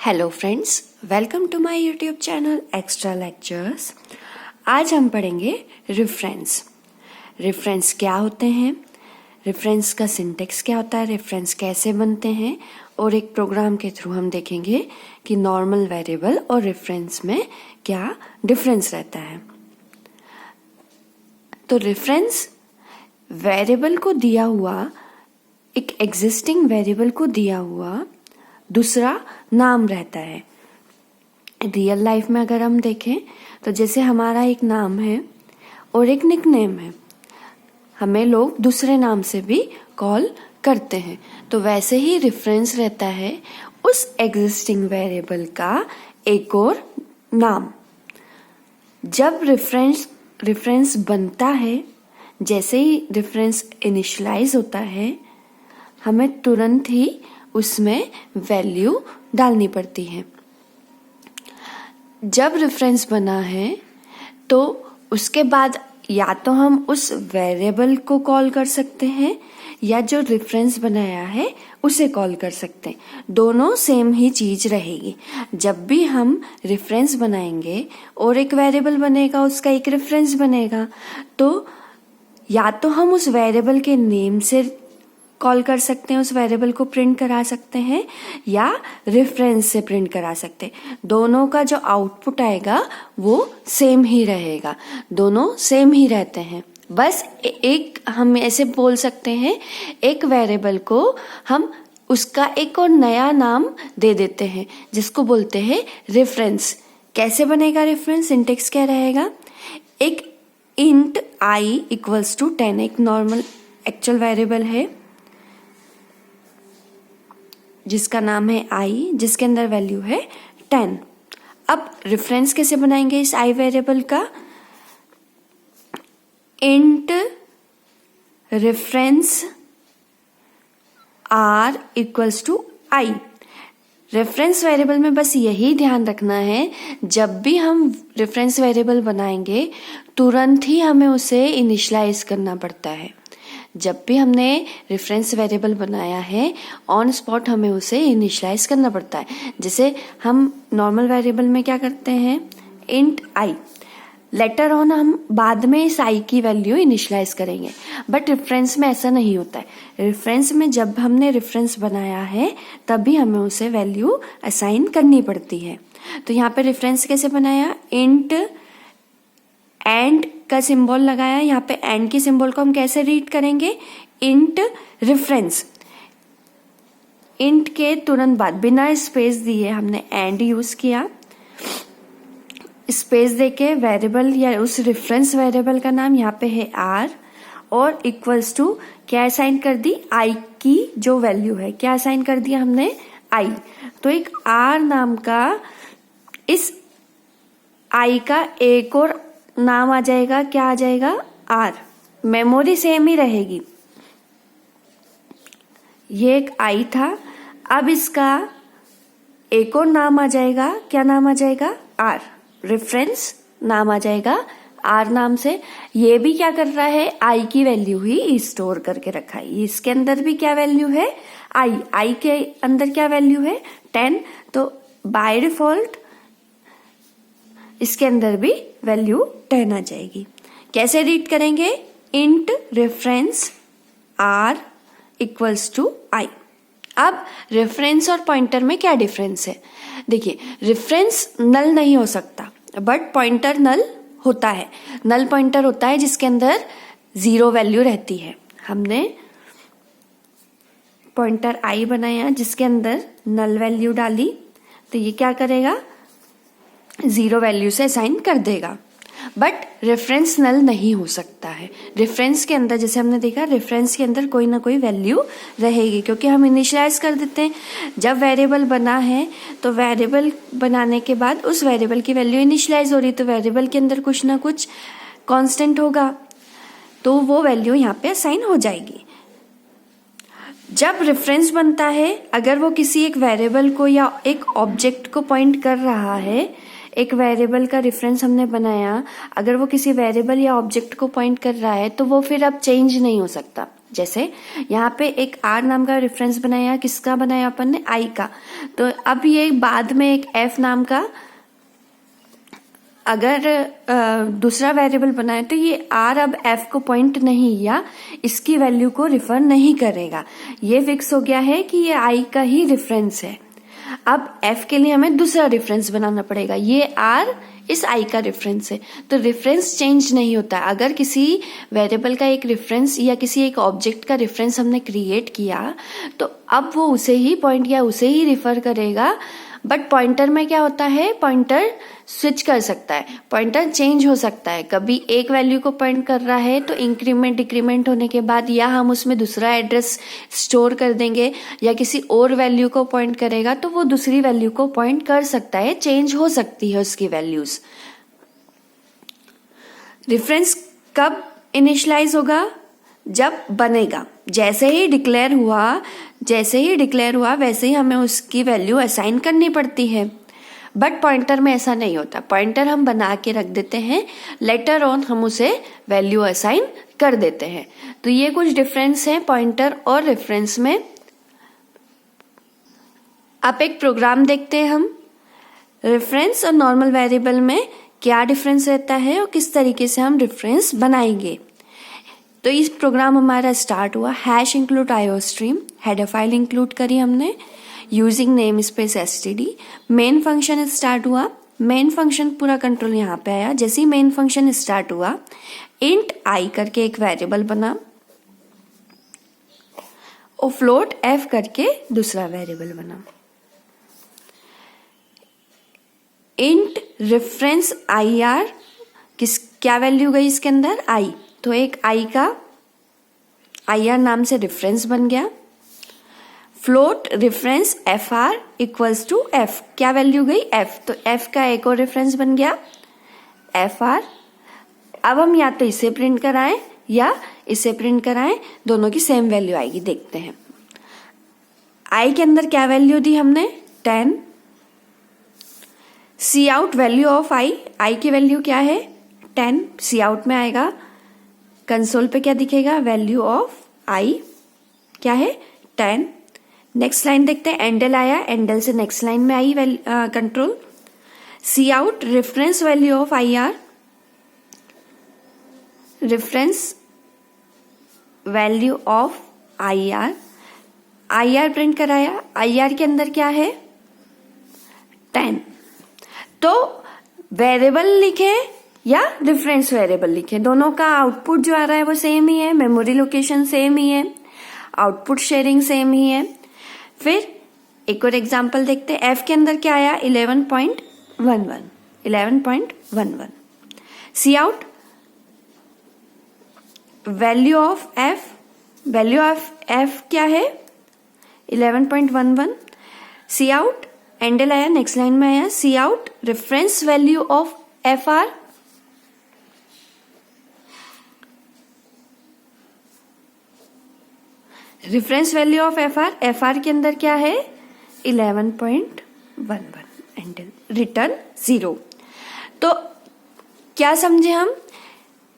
Hello friends, welcome to my YouTube channel extra lectures. आज हम पढ़ेंगे रेफरेंस। रेफरेंस क्या होते हैं, रेफरेंस का सिंटेक्स क्या होता है, रेफरेंस कैसे बनते हैं, और एक प्रोग्राम के थ्रू हम देखेंगे कि नॉर्मल वेरिएबल और रेफरेंस में क्या डिफरेंस रहता है। तो रेफरेंस वेरिएबल को दिया हुआ, एक एग्जिस्टिंग वेरिएबल को दिया हुआ दूसरा नाम रहता है। रियल लाइफ में अगर हम देखें तो जैसे हमारा एक नाम है और एक निकनेम है, हमें लोग दूसरे नाम से भी कॉल करते हैं, तो वैसे ही रेफरेंस रहता है उस एग्जिस्टिंग वेरिएबल का एक और नाम। जब रेफरेंस बनता है, जैसे ही रेफरेंस इनिशियलाइज होता है, हमें तुरंत ही उसमें वैल्यू डालनी पड़ती है। जब रेफरेंस बना है तो उसके बाद या तो हम उस वेरिएबल को कॉल कर सकते हैं या जो रेफरेंस बनाया है उसे कॉल कर सकते हैं। दोनों सेम ही चीज रहेगी। जब भी हम रेफरेंस बनाएंगे और एक वेरिएबल बनेगा, उसका एक रेफरेंस बनेगा, तो या तो हम उस वेरिएबल के नेम से कॉल कर सकते हैं, उस वेरिएबल को प्रिंट करा सकते हैं, या रेफरेंस से प्रिंट करा सकते हैं। दोनों का जो आउटपुट आएगा वो सेम ही रहेगा, दोनों सेम ही रहते हैं। बस एक हम ऐसे बोल सकते हैं, एक वेरिएबल को हम उसका एक और नया नाम दे देते हैं जिसको बोलते हैं रेफरेंस। कैसे बनेगा रेफरेंस, सिंटेक्स क्या रहेगा, एक इंट आई इक्वल्स टू 10, एक नॉर्मल एक्चुअल वेरिएबल है जिसका नाम है आई, जिसके अंदर वैल्यू है 10। अब रेफरेंस कैसे बनाएंगे इस आई वेरिएबल का, int reference are equals to I. Reference variable में बस यही ध्यान रखना है, जब भी हम रेफरेंस वेरिएबल बनाएंगे तुरंत ही हमें उसे इनिशियलाइज करना पड़ता है। जब भी हमने रेफरेंस वेरिएबल बनाया है, ऑन स्पॉट हमें उसे इनिशियलाइज करना पड़ता है। जैसे हम नॉर्मल वेरिएबल में क्या करते हैं, इंट आई, लेटर ऑन हम बाद में इस आई की वैल्यू इनिशियलाइज करेंगे, बट रेफरेंस में ऐसा नहीं होता है। रेफरेंस में जब हमने रेफरेंस बनाया है तभी हमें उसे वैल्यू असाइन करनी पड़ती है। तो यहाँ पे रेफरेंस कैसे बनाया, इंट एंड का सिंबल लगाया, यहाँ पे एंड की सिंबल को हम कैसे रीड करेंगे, इंट रेफरेंस। इंट के तुरंत बाद बिना स्पेस दिए हमने एंड यूज किया, स्पेस देके वेरिएबल या उस रेफरेंस वेरिएबल का नाम यहाँ पे है आर, और इक्वल्स टू क्या असाइन कर दी, आई की जो वैल्यू है क्या असाइन कर दिया हमने, आई। तो एक आर नाम का, इस आई का एक और नाम आ जाएगा, क्या आ जाएगा, आर। मेमोरी सेम ही रहेगी, ये एक आई था, अब इसका एक और नाम आ जाएगा, क्या नाम आ जाएगा, आर। रेफरेंस नाम आ जाएगा आर नाम से। ये भी क्या कर रहा है, आई की वैल्यू ही स्टोर करके रखा है। इसके अंदर भी क्या वैल्यू है, आई। आई के अंदर क्या वैल्यू है, 10। तो बाय डिफॉल्ट इसके अंदर भी वैल्यू 10 आ जाएगी। कैसे रीड करेंगे, int reference are equals to i. अब रेफरेंस और पॉइंटर में क्या डिफरेंस है, देखिए रेफरेंस नल नहीं हो सकता, बट पॉइंटर नल होता है। नल पॉइंटर होता है जिसके अंदर 0 वैल्यू रहती है। हमने पॉइंटर आई बनाया जिसके अंदर नल वैल्यू डाली, तो ये क्या करेगा, 0 वैल्यू से असाइन कर देगा। बट रेफरेंस नल नहीं हो सकता है। रेफरेंस के अंदर जैसे हमने देखा, रेफरेंस के अंदर कोई ना कोई वैल्यू रहेगी, क्योंकि हम इनिशियलाइज कर देते हैं। जब वेरिएबल बना है तो वेरिएबल बनाने के बाद उस वेरिएबल की वैल्यू इनिशियलाइज हो रही, तो वेरिएबल के अंदर कुछ ना कुछ कांस्टेंट होगा, तो वो वैल्यू यहाँ पे असाइन हो जाएगी। जब रेफरेंस बनता है, अगर वो किसी एक वेरिएबल को या एक ऑब्जेक्ट को पॉइंट कर रहा है, एक वेरिएबल का रेफरेंस हमने बनाया, अगर वो किसी वेरिएबल या ऑब्जेक्ट को पॉइंट कर रहा है तो वो फिर अब चेंज नहीं हो सकता। जैसे यहाँ पे एक आर नाम का रेफरेंस बनाया, किसका बनाया अपन ने, आई का। तो अब ये बाद में एक एफ नाम का अगर दूसरा वेरिएबल बनाए तो ये आर अब एफ को पॉइंट नहीं या इसकी वैल्यू को रिफर नहीं करेगा। ये फिक्स हो गया है कि ये आई का ही रेफरेंस है। अब एफ के लिए हमें दूसरा रेफरेंस बनाना पड़ेगा। ये आर इस आई का रेफरेंस है, तो रेफरेंस चेंज नहीं होता। अगर किसी वेरिएबल का एक रेफरेंस या किसी एक ऑब्जेक्ट का रेफरेंस हमने क्रिएट किया तो अब वो उसे ही पॉइंट या उसे ही रिफर करेगा। बट पॉइंटर में क्या होता है, पॉइंटर स्विच कर सकता है, पॉइंटर चेंज हो सकता है। कभी एक वैल्यू को पॉइंट कर रहा है तो इंक्रीमेंट डिक्रीमेंट होने के बाद या हम उसमें दूसरा एड्रेस स्टोर कर देंगे या किसी और वैल्यू को पॉइंट करेगा तो वो दूसरी वैल्यू को पॉइंट कर सकता है, चेंज हो सकती है उसकी वैल्यूज। रेफरेंस कब इनिशियलाइज होगा, जब बनेगा। जैसे ही डिक्लेयर हुआ वैसे ही हमें उसकी वैल्यू असाइन करनी पड़ती है। बट पॉइंटर में ऐसा नहीं होता, पॉइंटर हम बना के रख देते हैं, लेटर ऑन हम उसे वैल्यू असाइन कर देते हैं। तो ये कुछ डिफरेंस है पॉइंटर और रेफरेंस में। अब एक प्रोग्राम देखते हैं हम, रेफरेंस और नॉर्मल वेरिएबल में क्या डिफरेंस रहता है और किस तरीके से हम रेफरेंस बनाएंगे। तो इस प्रोग्राम हमारा स्टार्ट हुआ, hash include iostream, header file include करी हमने, using name space STD, main function start हुआ। मेन फंक्शन पूरा कंट्रोल यहाँ पे आया। जैसे ही मेन फंक्शन स्टार्ट हुआ, इंट आई करके एक वेरिएबल बना और फ्लोट एफ करके दूसरा वेरिएबल बना। इंट रेफरेंस आई आर, क्या वैल्यू गई इसके अंदर, आई, तो एक आई का आई आर नाम से रेफरेंस बन गया। Float reference F R equals to F, क्या वैल्यू गई, एफ, तो एफ का एक और रेफरेंस बन गया एफ आर। अब हम या तो इसे प्रिंट कराएं या इसे प्रिंट कराएं, दोनों की सेम वैल्यू आएगी, देखते हैं। आई के अंदर क्या वैल्यू दी हमने, 10। सी आउट वैल्यू ऑफ आई की वैल्यू क्या है, 10, सी आउट में आएगा। कंसोल पे क्या दिखेगा, वैल्यू ऑफ आई क्या है, 10। नेक्स्ट लाइन देखते हैं, एंडल आया, एंडल से नेक्स्ट लाइन में आई control. C out reference value of i r, reference value of i r print कराया। आई आर के अंदर क्या है, 10। तो वेरिएबल लिखे या रेफरेंस वेरिएबल लिखे, दोनों का आउटपुट जो आ रहा है वो सेम ही है, मेमोरी लोकेशन सेम ही है, आउटपुट शेयरिंग सेम ही है। फिर एक और एग्जांपल देखते हैं, एफ के अंदर क्या आया, 11.11। सी आउट वैल्यू ऑफ एफ क्या है, 11.11। सी आउट एंडल आया, नेक्स्ट लाइन में आया, c out reference value of f r, reference value of f r के अंदर क्या है, 11.11, एंडल रिटर्न 0। तो क्या समझे हम,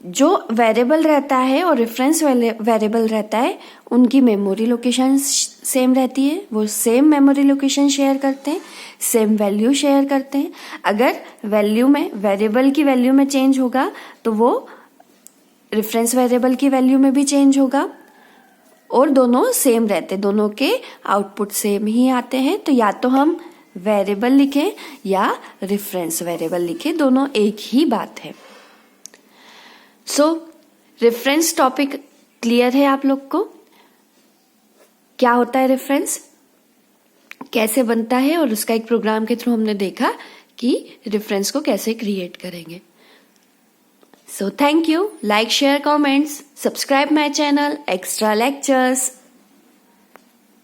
जो वेरिएबल रहता है और रेफरेंस वेरिएबल रहता है उनकी मेमोरी लोकेशन सेम रहती है, वो सेम मेमोरी लोकेशन शेयर करते हैं, सेम वैल्यू शेयर करते हैं। अगर वैल्यू में वेरिएबल की वैल्यू में चेंज होगा तो वो रेफरेंस वेरिएबल की वैल्यू में भी चेंज होगा, और दोनों सेम रहते, दोनों के आउटपुट सेम ही आते हैं। तो या तो हम वेरिएबल लिखें या रेफरेंस वेरिएबल लिखें, दोनों एक ही बात है। सो रेफरेंस टॉपिक क्लियर है आप लोग को, क्या होता है रेफरेंस, कैसे बनता है, और उसका एक प्रोग्राम के थ्रू हमने देखा कि रेफरेंस को कैसे क्रिएट करेंगे। So thank you, like, share, comments, subscribe my channel, extra lectures.